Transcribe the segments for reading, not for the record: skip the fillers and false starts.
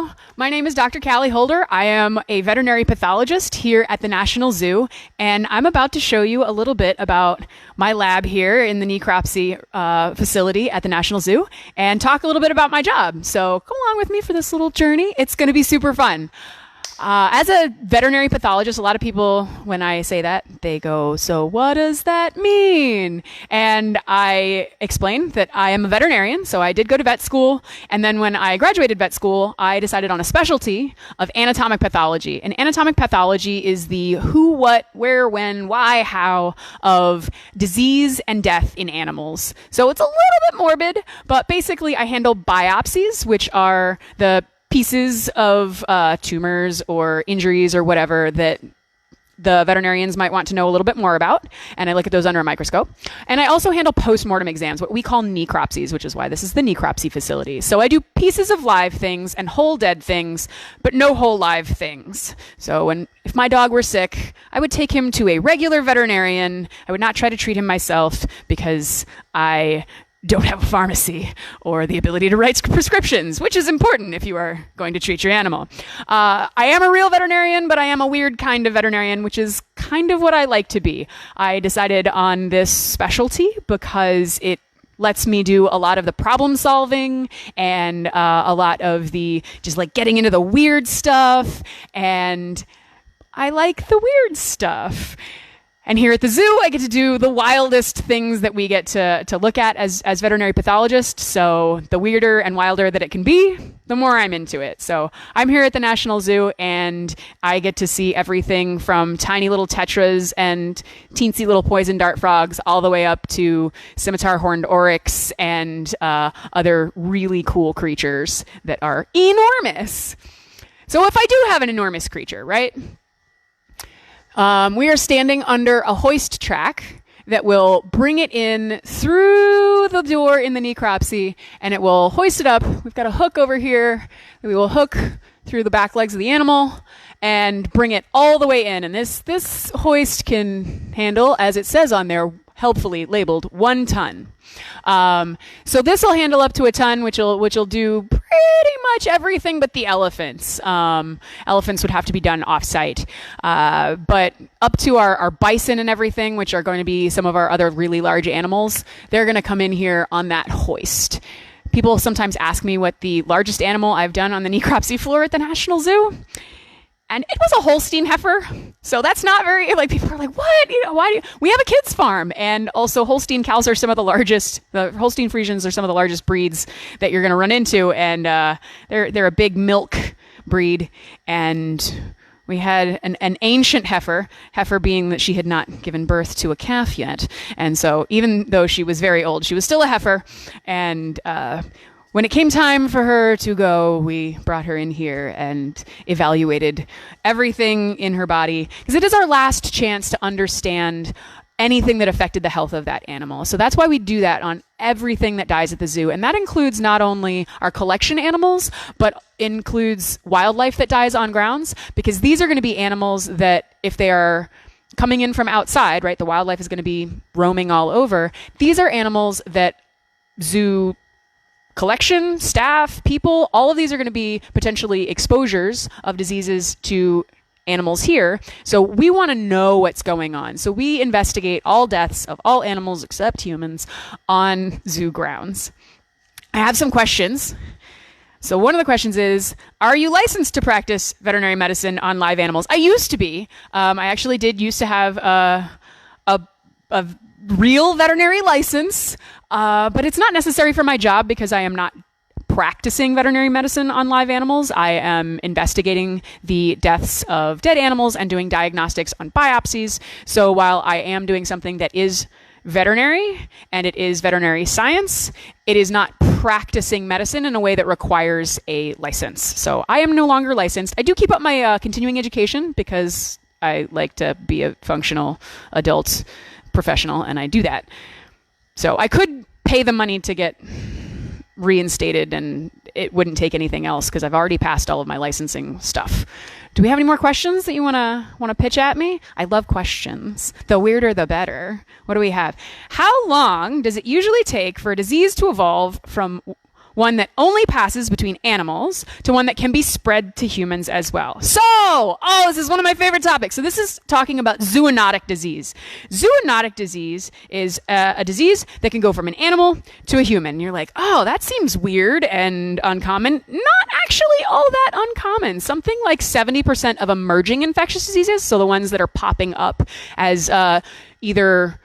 Hello, my name is Dr. Callie Holder. I am a veterinary pathologist here at the National Zoo, and I'm about to show you a little bit about my lab here in the necropsy facility at the National Zoo and talk a little bit about my job. So come along with me for this little journey. It's going to be super fun. As a veterinary pathologist, a lot of people, when I say that, they go, so what does that mean? And I explain that I am a veterinarian, so I did go to vet school. And then when I graduated vet school, I decided on a specialty of anatomic pathology. And anatomic pathology is the who, what, where, when, why, how of disease and death in animals. So it's a little bit morbid, but basically I handle biopsies, which are the pieces of tumors or injuries or whatever that the veterinarians might want to know a little bit more about. And I look at those under a microscope. And I also handle postmortem exams, what we call necropsies, which is why this is the necropsy facility. So I do pieces of live things and whole dead things, but no whole live things. So if my dog were sick, I would take him to a regular veterinarian. I would not try to treat him myself because I don't have a pharmacy or the ability to write prescriptions, which is important if you are going to treat your animal. I am a real veterinarian, but I am a weird kind of veterinarian, which is kind of what I like to be. I decided on this specialty because it lets me do a lot of the problem solving and a lot of the just like getting into the weird stuff. And I like the weird stuff. And here at the zoo, I get to do the wildest things that we get to look at as veterinary pathologists. So the weirder and wilder that it can be, the more I'm into it. So I'm here at the National Zoo, and I get to see everything from tiny little tetras and teensy little poison dart frogs all the way up to scimitar horned oryx and other really cool creatures that are enormous. So if I do have an enormous creature, right? We are standing under a hoist track that will bring it in through the door in the necropsy, and it will hoist it up. We've got a hook over here that we will hook through the back legs of the animal and bring it all the way in. And this hoist can handle, as it says on there, helpfully labeled 1 ton. So this will handle up to a ton, which will do pretty much everything but the elephants. Elephants would have to be done off-site. But up to our bison and everything, which are going to be some of our other really large animals, they're going to come in here on that hoist. People sometimes ask me what the largest animal I've done on the necropsy floor at the National Zoo. And it was a Holstein heifer. So that's not very, like, people are like, what? We have a kids farm. And also Holstein cows are some of the largest, the Holstein Friesians are some of the largest breeds that you're going to run into. And they're a big milk breed. And we had an ancient heifer being that she had not given birth to a calf yet. And so even though she was very old, she was still a heifer. And when it came time for her to go, we brought her in here and evaluated everything in her body, because it is our last chance to understand anything that affected the health of that animal. So that's why we do that on everything that dies at the zoo. And that includes not only our collection animals, but includes wildlife that dies on grounds, because these are going to be animals that if they are coming in from outside, right, the wildlife is going to be roaming all over. These are animals that zoo collection, staff, people, all of these are going to be potentially exposures of diseases to animals here. So we want to know what's going on. So we investigate all deaths of all animals except humans on zoo grounds. I have some questions. So one of the questions is, are you licensed to practice veterinary medicine on live animals? I used to be. I actually used to have a real veterinary license, but it's not necessary for my job because I am not practicing veterinary medicine on live animals. I am investigating the deaths of dead animals and doing diagnostics on biopsies. So while I am doing something that is veterinary and it is veterinary science, it is not practicing medicine in a way that requires a license. So I am no longer licensed. I do keep up my continuing education because I like to be a functional adult professional, and I do that. So I could pay the money to get reinstated, and it wouldn't take anything else because I've already passed all of my licensing stuff. Do we have any more questions that you want to pitch at me? I love questions. The weirder, the better. What do we have? How long does it usually take for a disease to evolve from one that only passes between animals to one that can be spread to humans as well. So, this is one of my favorite topics. So this is talking about zoonotic disease. Zoonotic disease is a disease that can go from an animal to a human. You're like, oh, that seems weird and uncommon. Not actually all that uncommon. Something like 70% of emerging infectious diseases, so the ones that are popping up as either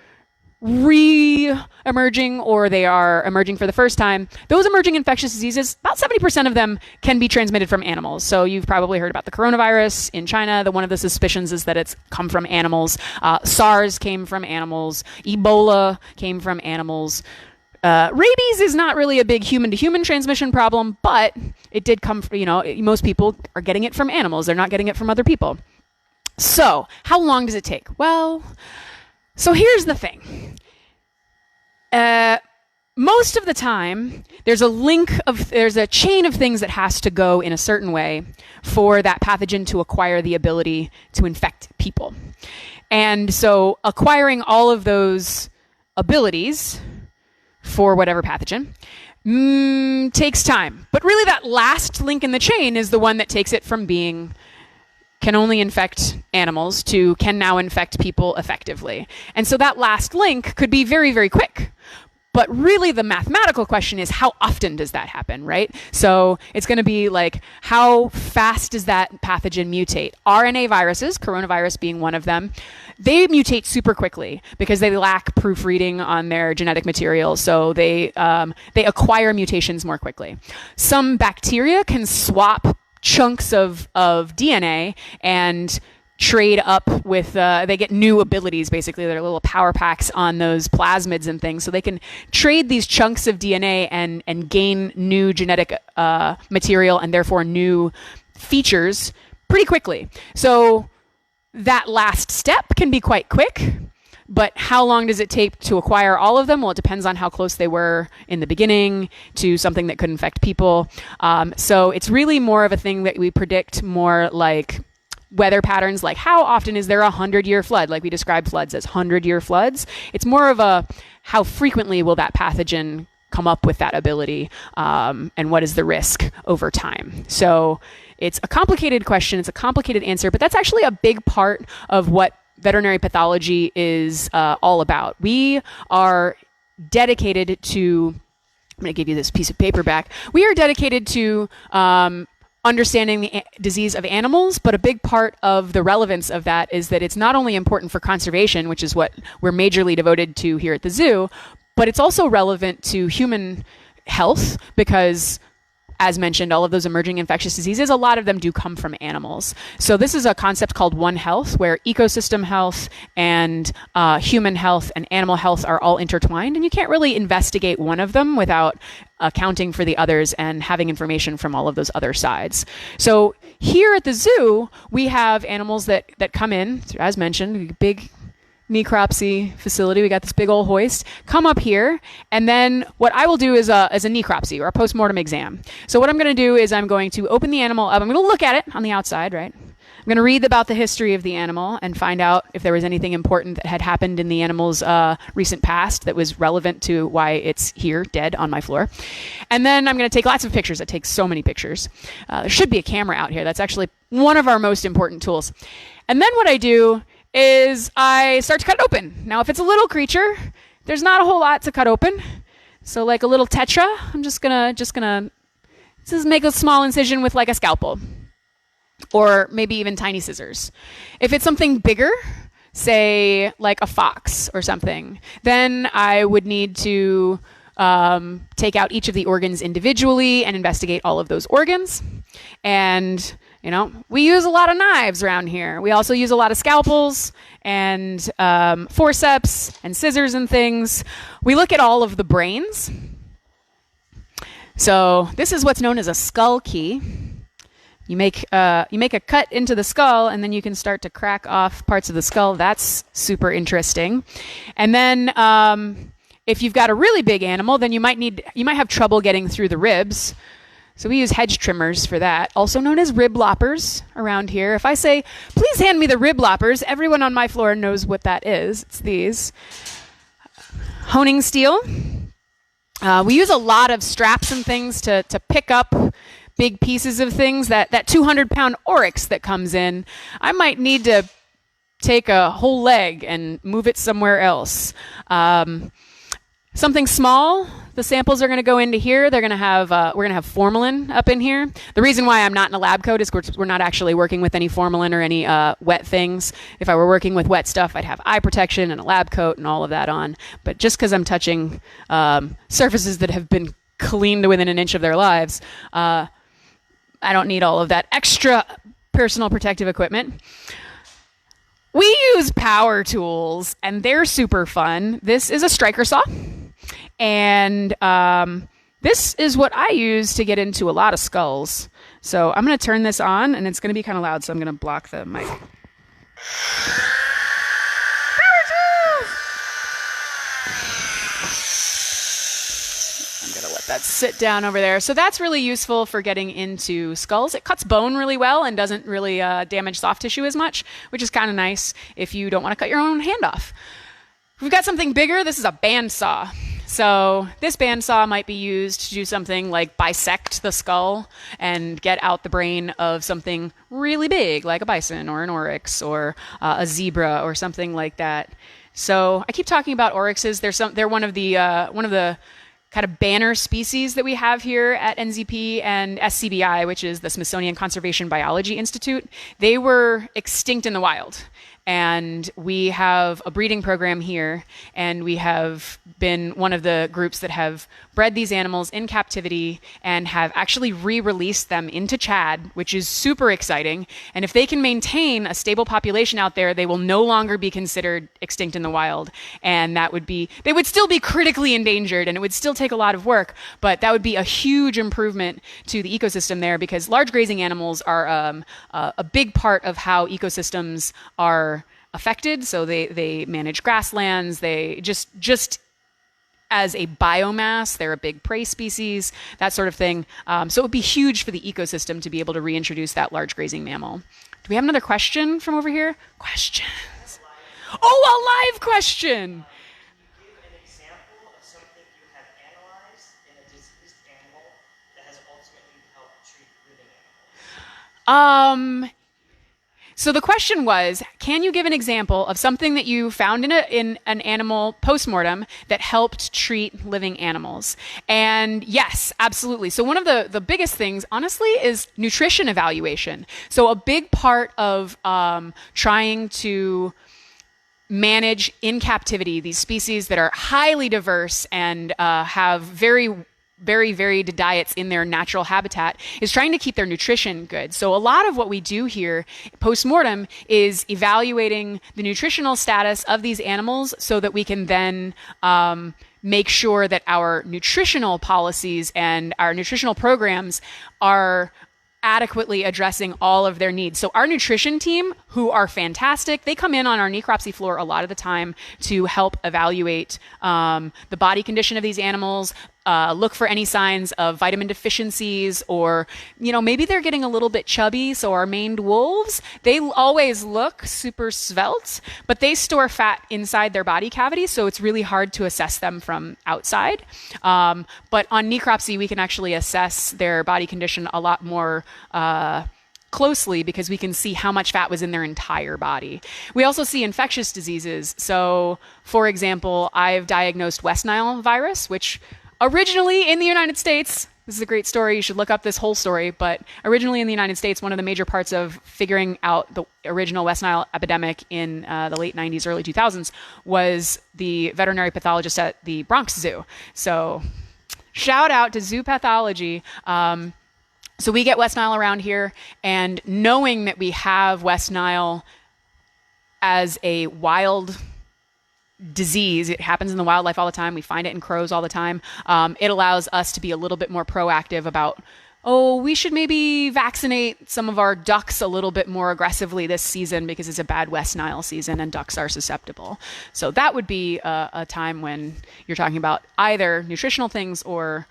re-emerging or they are emerging for the first time, those emerging infectious diseases, about 70% of them can be transmitted from animals. So you've probably heard about the coronavirus in China. One of the suspicions is that it's come from animals. SARS came from animals. Ebola came from animals. Rabies is not really a big human-to-human transmission problem, but it did come from, most people are getting it from animals. They're not getting it from other people. So how long does it take? Well, so here's the thing. Most of the time, there's a chain of things that has to go in a certain way for that pathogen to acquire the ability to infect people. And so acquiring all of those abilities for whatever pathogen takes time. But really that last link in the chain is the one that takes it from being can only infect animals to can now infect people effectively. And so that last link could be very, very quick. But really the mathematical question is, how often does that happen, right? So it's going to be like, how fast does that pathogen mutate? RNA viruses, coronavirus being one of them, they mutate super quickly because they lack proofreading on their genetic material. So they acquire mutations more quickly. Some bacteria can swap chunks of DNA and trade up with, they get new abilities, basically. They're little power packs on those plasmids and things. So they can trade these chunks of DNA and gain new genetic material and therefore new features pretty quickly. So that last step can be quite quick. But how long does it take to acquire all of them? Well, it depends on how close they were in the beginning to something that could infect people. So it's really more of a thing that we predict more like weather patterns, like how often is there a 100-year flood? Like we describe floods as 100-year floods. It's more of a how frequently will that pathogen come up with that ability, and what is the risk over time? So it's a complicated question. It's a complicated answer, but that's actually a big part of what veterinary pathology is all about. We are dedicated to, I'm going to give you this piece of paper back. We are dedicated to understanding the disease of animals, but a big part of the relevance of that is that it's not only important for conservation, which is what we're majorly devoted to here at the zoo, but it's also relevant to human health because, as mentioned, all of those emerging infectious diseases, a lot of them do come from animals. So this is a concept called One Health, where ecosystem health and human health and animal health are all intertwined. And you can't really investigate one of them without accounting for the others and having information from all of those other sides. So here at the zoo, we have animals that come in, as mentioned, big necropsy facility. We got this big old hoist. Come up here, and then what I will do is a necropsy or a postmortem exam. So what I'm going to do is I'm going to open the animal up. I'm going to look at it on the outside, right? I'm going to read about the history of the animal and find out if there was anything important that had happened in the animal's recent past that was relevant to why it's here, dead, on my floor. And then I'm going to take lots of pictures. I take so many pictures. There should be a camera out here. That's actually one of our most important tools. And then what I do is I start to cut it open. Now, if it's a little creature, there's not a whole lot to cut open. So like a little tetra, I'm just gonna make a small incision with like a scalpel or maybe even tiny scissors. If it's something bigger, say like a fox or something, then I would need to take out each of the organs individually and investigate all of those organs. And we use a lot of knives around here. We also use a lot of scalpels and forceps and scissors and things. We look at all of the brains. So this is what's known as a skull key. You make a cut into the skull, and then you can start to crack off parts of the skull. That's super interesting. And then if you've got a really big animal, then you might have trouble getting through the ribs. So we use hedge trimmers for that, also known as rib loppers around here. If I say, please hand me the rib loppers, everyone on my floor knows what that is. It's these. Honing steel. We use a lot of straps and things to pick up big pieces of things. That 200-pound oryx that comes in, I might need to take a whole leg and move it somewhere else. Something small, the samples are going to go into here. They're going to have we're going to have formalin up in here. The reason why I'm not in a lab coat is we're not actually working with any formalin or any wet things. If I were working with wet stuff, I'd have eye protection and a lab coat and all of that on. But just because I'm touching surfaces that have been cleaned to within an inch of their lives, I don't need all of that extra personal protective equipment. We use power tools, and they're super fun. This is a striker saw. And this is what I use to get into a lot of skulls. So I'm going to turn this on, and it's going to be kind of loud, so I'm going to block the mic. Power tools! I'm going to let that sit down over there. So that's really useful for getting into skulls. It cuts bone really well and doesn't really damage soft tissue as much, which is kind of nice if you don't want to cut your own hand off. If we've got something bigger, this is a bandsaw. So this bandsaw might be used to do something like bisect the skull and get out the brain of something really big, like a bison or an oryx or a zebra or something like that. So I keep talking about oryxes. They're one of the kind of banner species that we have here at NZP and SCBI, which is the Smithsonian Conservation Biology Institute. They were extinct in the wild. And we have a breeding program here, and we have been one of the groups that have bred these animals in captivity and have actually re-released them into Chad, which is super exciting. And if they can maintain a stable population out there, they will no longer be considered extinct in the wild. And they would still be critically endangered, and it would still take a lot of work, but that would be a huge improvement to the ecosystem there, because large grazing animals are a big part of how ecosystems are affected. So they manage grasslands. They just as a biomass, they're a big prey species, that sort of thing. So it would be huge for the ecosystem to be able to reintroduce that large grazing mammal. Do we have another question from over here? Questions. Oh, a live question. Give an example of something you have analyzed in a diseased animal that has ultimately helped treat living animals. So the question was, can you give an example of something that you found in an animal postmortem that helped treat living animals? And yes, absolutely. So one of the biggest things, honestly, is nutrition evaluation. So a big part of trying to manage in captivity these species that are highly diverse and have very varied diets in their natural habitat is trying to keep their nutrition good. So a lot of what we do here post-mortem is evaluating the nutritional status of these animals so that we can then make sure that our nutritional policies and our nutritional programs are adequately addressing all of their needs. So our nutrition team, who are fantastic, they come in on our necropsy floor a lot of the time to help evaluate the body condition of these animals, look for any signs of vitamin deficiencies, or, maybe they're getting a little bit chubby. So our maned wolves, they always look super svelte, but they store fat inside their body cavity. So it's really hard to assess them from outside. But on necropsy, we can actually assess their body condition a lot more closely because we can see how much fat was in their entire body. We also see infectious diseases. So, for example, I've diagnosed West Nile virus, which originally in the United States, this is a great story, you should look up this whole story, but originally in the United States, one of the major parts of figuring out the original West Nile epidemic in the late 90s, early 2000s was the veterinary pathologist at the Bronx Zoo. So shout out to zoo pathology. So we get West Nile around here, and knowing that we have West Nile as a wild disease, it happens in the wildlife all the time, we find it in crows all the time, it allows us to be a little bit more proactive about, we should maybe vaccinate some of our ducks a little bit more aggressively this season because it's a bad West Nile season and ducks are susceptible. So that would be a time when you're talking about either nutritional things or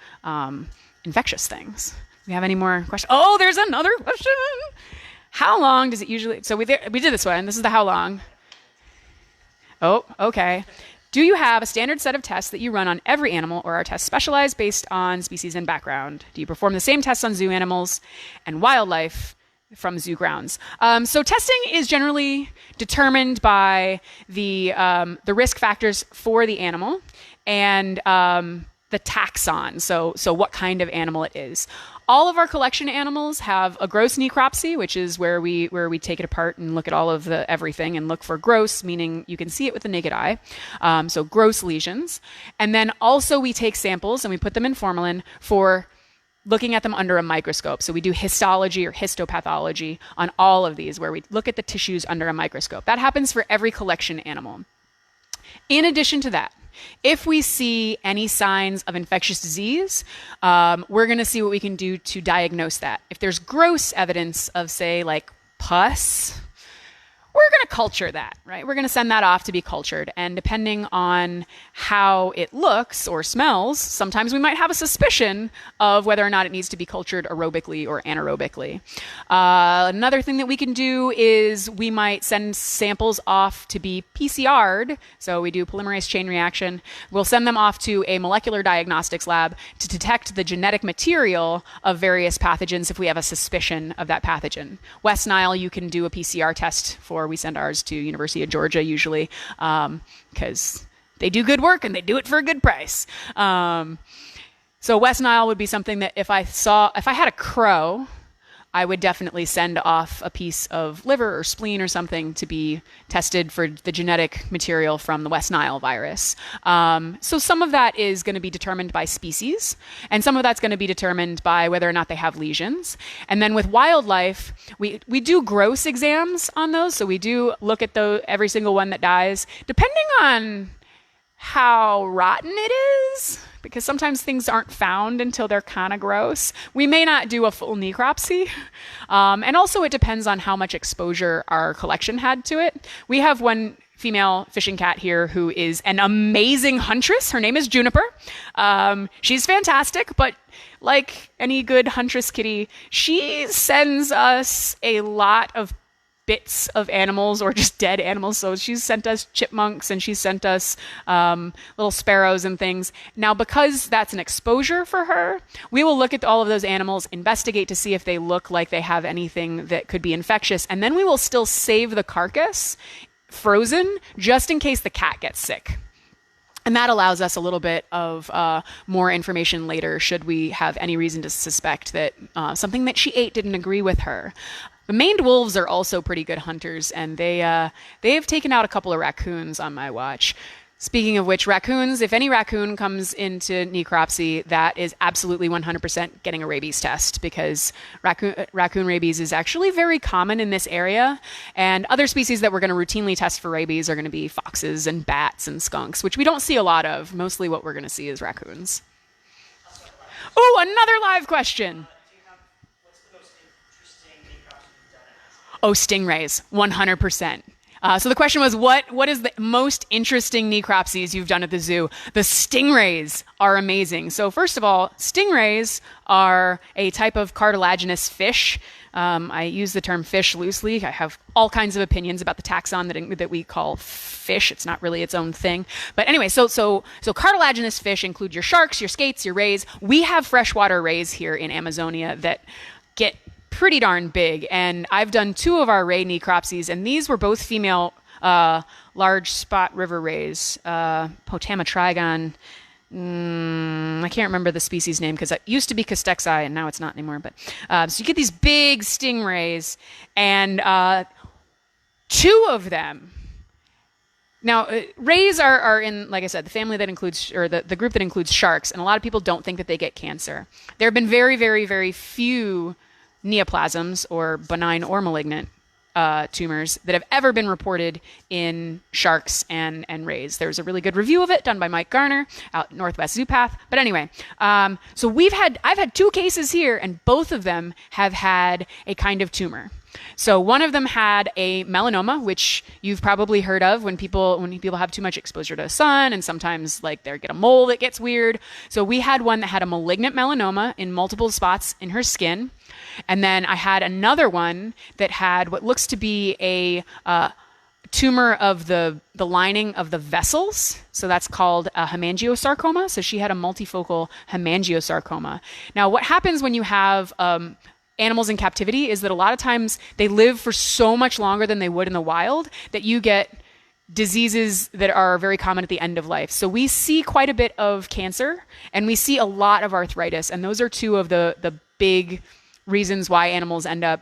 infectious things. Do we have any more questions? Oh, there's another question. How long does it usually... So we did this one. This is the how long. Oh, okay. Do you have a standard set of tests that you run on every animal, or are tests specialized based on species and background? Do you perform the same tests on zoo animals and wildlife from zoo grounds? So testing is generally determined by the risk factors for the animal and the taxon, so what kind of animal it is. All of our collection animals have a gross necropsy, which is where we take it apart and look at all of the everything and look for gross, meaning you can see it with the naked eye. So gross lesions. And then also we take samples and we put them in formalin for looking at them under a microscope. So we do histology or histopathology on all of these, where we look at the tissues under a microscope. That happens for every collection animal. In addition to that, if we see any signs of infectious disease, we're going to see what we can do to diagnose that. If there's gross evidence of, say, like pus, we're going to culture that, right? We're going to send that off to be cultured. And depending on how it looks or smells, sometimes we might have a suspicion of whether or not it needs to be cultured aerobically or anaerobically. Another thing that we can do is we might send samples off to be PCR'd. So we do polymerase chain reaction. We'll send them off to a molecular diagnostics lab to detect the genetic material of various pathogens if we have a suspicion of that pathogen. West Nile, you can do a PCR test for. We send ours to University of Georgia usually because they do good work and they do it for a good price. So West Nile would be something that if I had a crow, I would definitely send off a piece of liver or spleen or something to be tested for the genetic material from the West Nile virus. So some of that is going to be determined by species, and some of that's going to be determined by whether or not they have lesions. And then with wildlife, we do gross exams on those. So we do look at every single one that dies, depending on how rotten it is, because sometimes things aren't found until they're kind of gross. We may not do a full necropsy. And also it depends on how much exposure our collection had to it. We have one female fishing cat here who is an amazing huntress. Her name is Juniper. She's fantastic, but like any good huntress kitty, she sends us a lot of bits of animals or just dead animals. So she's sent us chipmunks and she's sent us little sparrows and things. Now, because that's an exposure for her, we will look at all of those animals, investigate to see if they look like they have anything that could be infectious. And then we will still save the carcass frozen just in case the cat gets sick. And that allows us a little bit of more information later should we have any reason to suspect that something that she ate didn't agree with her. The maned wolves are also pretty good hunters, and they have taken out a couple of raccoons on my watch. Speaking of which, raccoons, if any raccoon comes into necropsy, that is absolutely 100% getting a rabies test, because raccoon rabies is actually very common in this area. And other species that we're going to routinely test for rabies are going to be foxes and bats and skunks, which we don't see a lot of. Mostly what we're going to see is raccoons. Oh, another live question. Oh, stingrays, 100%. So the question was, what is the most interesting necropsies you've done at the zoo? The stingrays are amazing. So first of all, stingrays are a type of cartilaginous fish. I use the term fish loosely. I have all kinds of opinions about the taxon that we call fish. It's not really its own thing. But anyway, so cartilaginous fish include your sharks, your skates, your rays. We have freshwater rays here in Amazonia that get pretty darn big, and I've done 2 of our ray necropsies, and these were both female large spot river rays, Potamatrigon. I can't remember the species name because it used to be Castexi and now it's not anymore. But so you get these big stingrays, and 2 of them. Now, rays are in, like I said, the family that includes, or the group that includes sharks, and a lot of people don't think that they get cancer. There have been very, very, very few neoplasms, or benign or malignant tumors, that have ever been reported in sharks and rays. There's a really good review of it done by Mike Garner out at Northwest Zoopath. But anyway, so I've had 2 cases here, and both of them have had a kind of tumor. So one of them had a melanoma, which you've probably heard of when people have too much exposure to the sun, and sometimes like they get a mole that gets weird. So we had one that had a malignant melanoma in multiple spots in her skin. And then I had another one that had what looks to be a tumor of the lining of the vessels. So that's called a hemangiosarcoma. So she had a multifocal hemangiosarcoma. Now, what happens when you have animals in captivity is that a lot of times they live for so much longer than they would in the wild that you get diseases that are very common at the end of life. So we see quite a bit of cancer and we see a lot of arthritis. And those are two of the big reasons why animals end up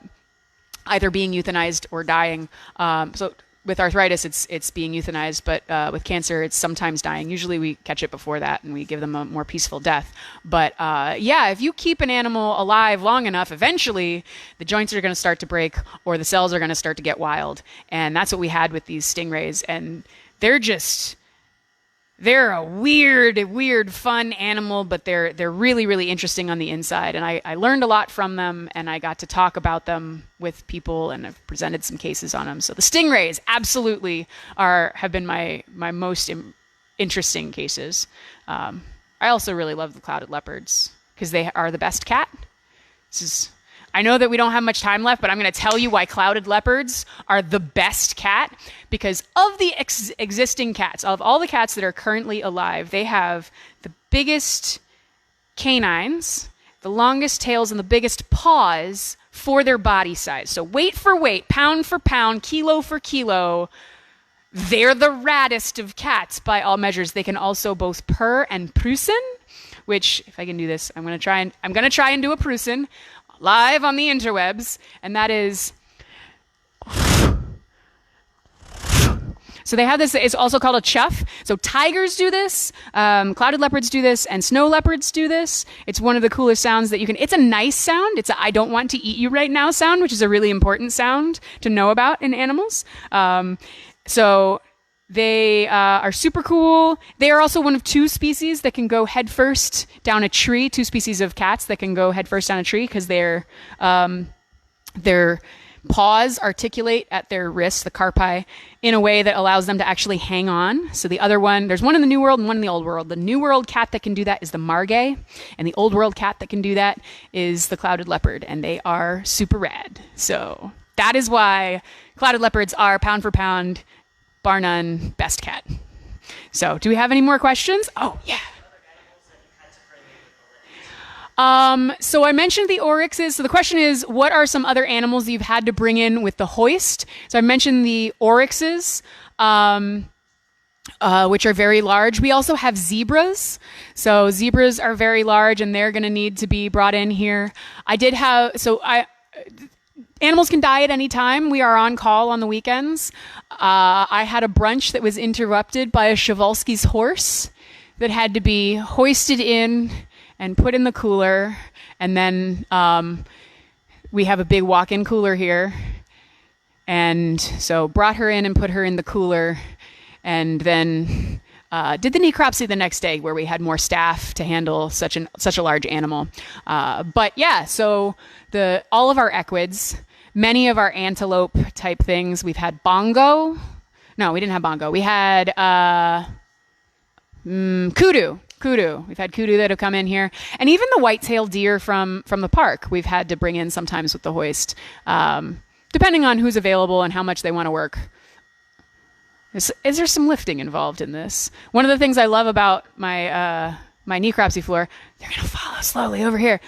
either being euthanized or dying. So with arthritis, it's being euthanized, but with cancer, it's sometimes dying. Usually we catch it before that and we give them a more peaceful death. But yeah, if you keep an animal alive long enough, eventually the joints are going to start to break or the cells are going to start to get wild. And that's what we had with these stingrays. And they're a weird, fun animal, but they're really, really interesting on the inside. And I learned a lot from them, and I got to talk about them with people, and I've presented some cases on them. So the stingrays absolutely have been my most interesting cases. I also really love the clouded leopards because they are the best cat. I know that we don't have much time left, but I'm going to tell you why clouded leopards are the best cat. Because of the existing cats, of all the cats that are currently alive, they have the biggest canines, the longest tails, and the biggest paws for their body size. So weight for weight, pound for pound, kilo for kilo, they're the raddest of cats by all measures. They can also both purr and prussin, which, if I can do this, I'm going to try and do a prussin live on the interwebs, and that is, so they have this, it's also called a chuff. So tigers do this, clouded leopards do this, and snow leopards do this. It's one of the coolest sounds that it's a nice sound. It's a I don't want to eat you right now sound, which is a really important sound to know about in animals. So they are super cool. They are also one of two species that can go headfirst down a tree, two species of cats that can go headfirst down a tree because their paws articulate at their wrists, the carpi, in a way that allows them to actually hang on. So the other one, there's one in the New World and one in the Old World. The New World cat that can do that is the margay, and the Old World cat that can do that is the clouded leopard, and they are super rad. So that is why clouded leopards are, pound for pound, bar none, best cat. So, do we have any more questions? Oh, yeah. So I mentioned the oryxes. So the question is, what are some other animals that you've had to bring in with the hoist? So I mentioned the oryxes, which are very large. We also have zebras. So zebras are very large, and they're going to need to be brought in here. Animals can die at any time. We are on call on the weekends. I had a brunch that was interrupted by a Przewalski's horse that had to be hoisted in and put in the cooler. And then we have a big walk-in cooler here. And so brought her in and put her in the cooler. And then did the necropsy the next day where we had more staff to handle such a large animal. But yeah, so all of our equids, many of our antelope type things, we've had bongo. No, we didn't have bongo. We had kudu. We've had kudu that have come in here. And even the white-tailed deer from the park, we've had to bring in sometimes with the hoist, depending on who's available and how much they want to work. Is there some lifting involved in this? One of the things I love about my necropsy floor, they're going to follow slowly over here.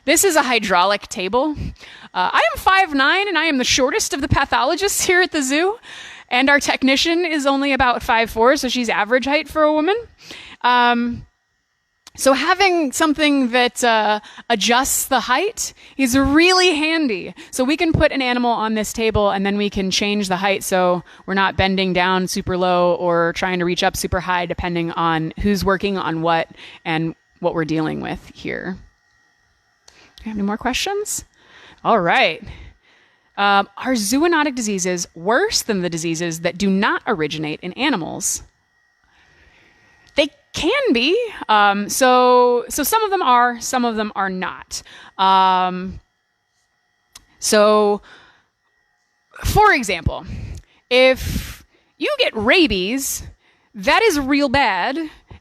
This is a hydraulic table. I am 5'9", and I am the shortest of the pathologists here at the zoo. And our technician is only about 5'4", so she's average height for a woman. So having something that adjusts the height is really handy. So we can put an animal on this table and then we can change the height so we're not bending down super low or trying to reach up super high depending on who's working on what and what we're dealing with here. Do you have any more questions? All right. Are zoonotic diseases worse than the diseases that do not originate in animals? They can be. So some of them are, some of them are not. So, for example, if you get rabies, that is real bad,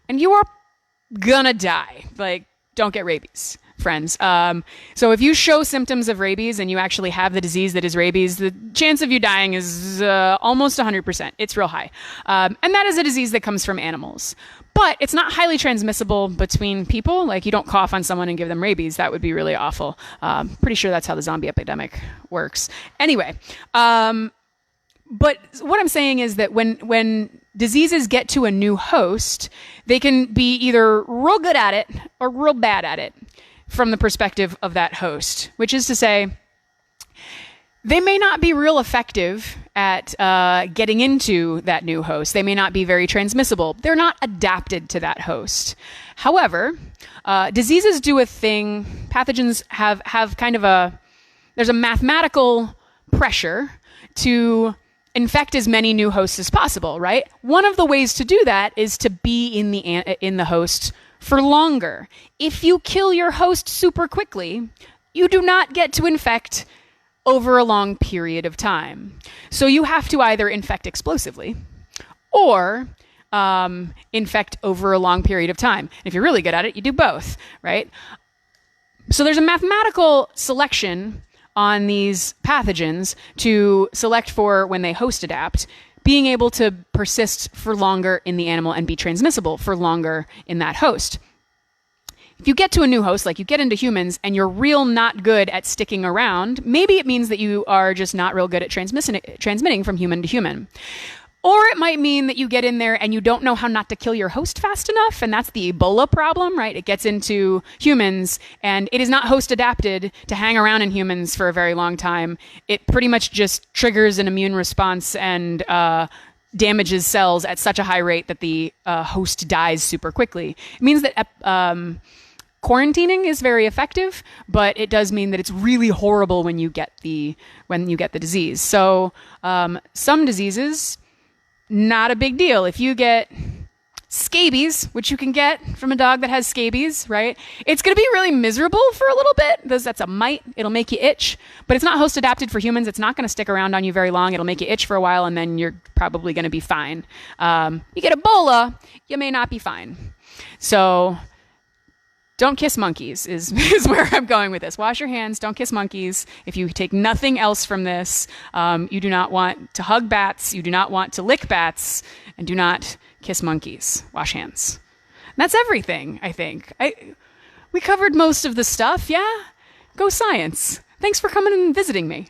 and you are gonna die. Like, don't get rabies. friends. So if you show symptoms of rabies and you actually have the disease that is rabies, the chance of you dying is almost 100%. It's real high. And that is a disease that comes from animals. But it's not highly transmissible between people. Like, you don't cough on someone and give them rabies. That would be really awful. Pretty sure that's how the zombie epidemic works. Anyway, but what I'm saying is that when diseases get to a new host, they can be either real good at it or real bad at it from the perspective of that host, which is to say, they may not be real effective at getting into that new host. They may not be very transmissible. They're not adapted to that host. However, diseases do a thing. Pathogens have kind of there's a mathematical pressure to infect as many new hosts as possible, right? One of the ways to do that is to be in the host for longer. If you kill your host super quickly, you do not get to infect over a long period of time. So you have to either infect explosively or infect over a long period of time. If you're really good at it, you do both, right? So there's a mathematical selection on these pathogens to select for when they host adapt, being able to persist for longer in the animal and be transmissible for longer in that host. If you get to a new host, like you get into humans, and you're real not good at sticking around, maybe it means that you are just not real good at transmitting from human to human. Or it might mean that you get in there and you don't know how not to kill your host fast enough, and that's the Ebola problem, right? It gets into humans, and it is not host adapted to hang around in humans for a very long time. It pretty much just triggers an immune response and damages cells at such a high rate that the host dies super quickly. It means that quarantining is very effective, but it does mean that it's really horrible when you get the disease. So some diseases, not a big deal. If you get scabies, which you can get from a dog that has scabies, right? It's going to be really miserable for a little bit. That's a mite. It'll make you itch, but it's not host adapted for humans. It's not going to stick around on you very long. It'll make you itch for a while, and then you're probably going to be fine. You get Ebola, you may not be fine. So don't kiss monkeys is where I'm going with this. Wash your hands. Don't kiss monkeys. If you take nothing else from this, you do not want to hug bats. You do not want to lick bats, and do not kiss monkeys. Wash hands. And that's everything, I think. We covered most of the stuff, yeah? Go science. Thanks for coming and visiting me.